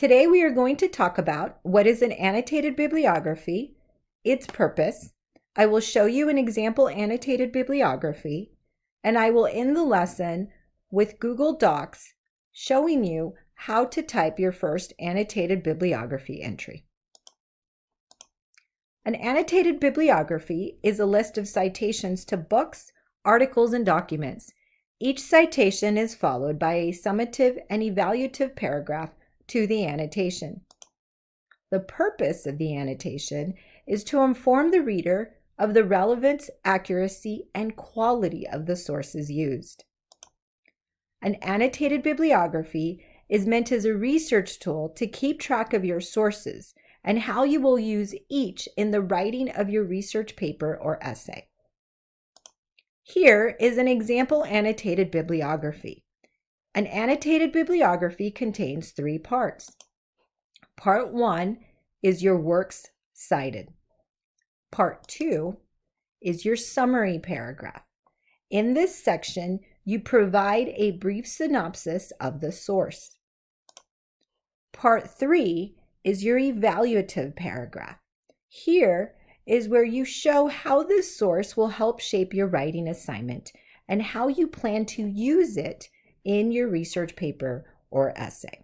Today we are going to talk about what is an annotated bibliography, its purpose. I will show you an example annotated bibliography, and I will end the lesson with Google Docs showing you how to type your first annotated bibliography entry. An annotated bibliography is a list of citations to books, articles, and documents. Each citation is followed by a summative and evaluative paragraph to the annotation. The purpose of the annotation is to inform the reader of the relevance, accuracy, and quality of the sources used. An annotated bibliography is meant as a research tool to keep track of your sources and how you will use each in the writing of your research paper or essay. Here is an example annotated bibliography. An annotated bibliography contains 3 parts. Part 1 is your works cited. Part 2 is your summary paragraph. In this section, you provide a brief synopsis of the source. Part 3 is your evaluative paragraph. Here is where you show how this source will help shape your writing assignment and how you plan to use it in your research paper or essay.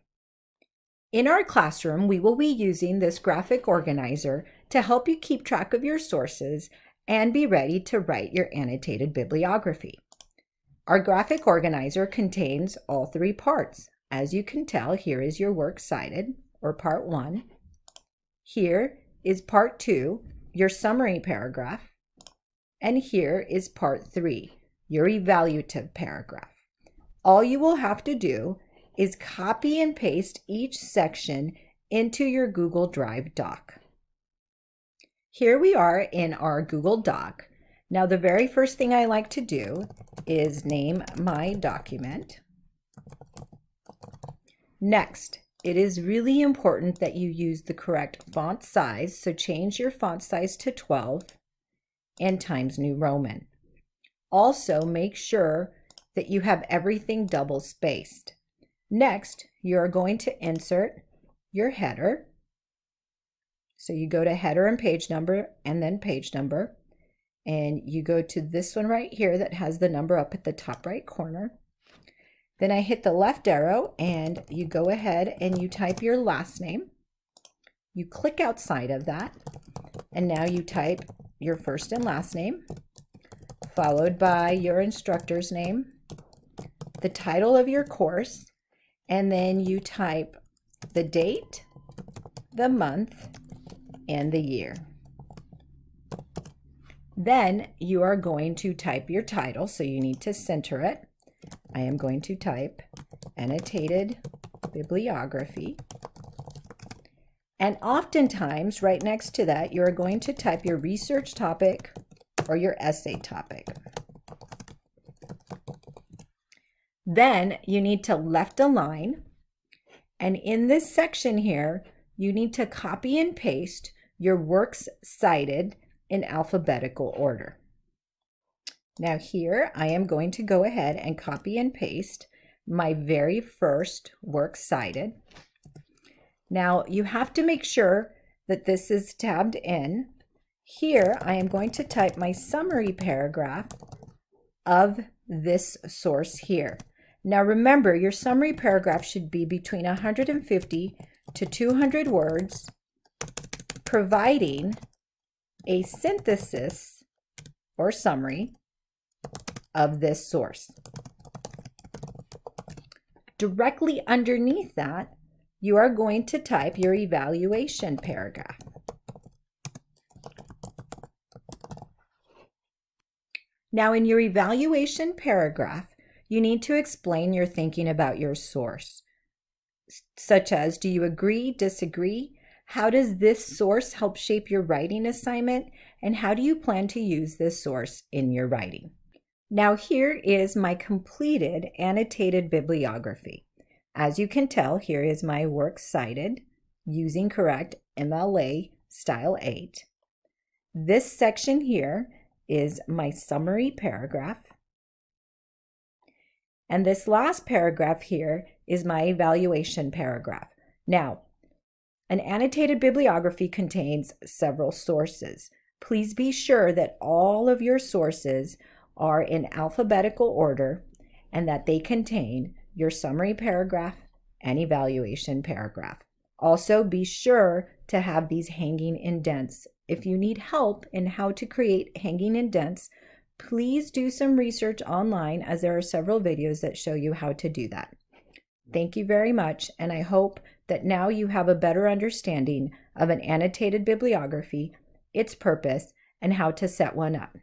In our classroom, we will be using this graphic organizer to help you keep track of your sources and be ready to write your annotated bibliography. Our graphic organizer contains all 3 parts. As you can tell, here is your works cited, or part 1. Here is part 2, your summary paragraph. And here is part 3, your evaluative paragraph. All you will have to do is copy and paste each section into your Google Drive doc. Here we are in our Google Doc. Now, the very first thing I like to do is name my document. Next, it is really important that you use the correct font size, so change your font size to 12 and Times New Roman. Also, make sure that you have everything double spaced. Next, you are going to insert your header. So you go to header and page number, and then page number, and you go to this one right here that has the number up at the top right corner. Then I hit the left arrow and you go ahead and you type your last name. You click outside of that, and now you type your first and last name, followed by your instructor's name, the title of your course, and then you type the date, the month, and the year. Then you are going to type your title, so you need to center it. I am going to type Annotated Bibliography. And oftentimes, right next to that, you're going to type your research topic or your essay topic. Then you need to left align, and in this section here, you need to copy and paste your works cited in alphabetical order. Now here, I am going to go ahead and copy and paste my very first works cited. Now you have to make sure that this is tabbed in. Here, I am going to type my summary paragraph of this source here. Now remember, your summary paragraph should be between 150 to 200 words, providing a synthesis or summary of this source. Directly underneath that, you are going to type your evaluation paragraph. Now, in your evaluation paragraph, you need to explain your thinking about your source, such as, do you agree, disagree? How does this source help shape your writing assignment? And how do you plan to use this source in your writing? Now here is my completed annotated bibliography. As you can tell, here is my works cited using correct MLA Style 8. This section here is my summary paragraph. And this last paragraph here is my evaluation paragraph. Now, An annotated bibliography contains several sources. Please be sure that all of your sources are in alphabetical order and that they contain your summary paragraph and evaluation paragraph. Also, be sure to have these hanging indents. If you need help in how to create hanging indents, please do some research online, as there are several videos that show you how to do that. Thank you very much, and I hope that now you have a better understanding of an annotated bibliography, its purpose, and how to set one up.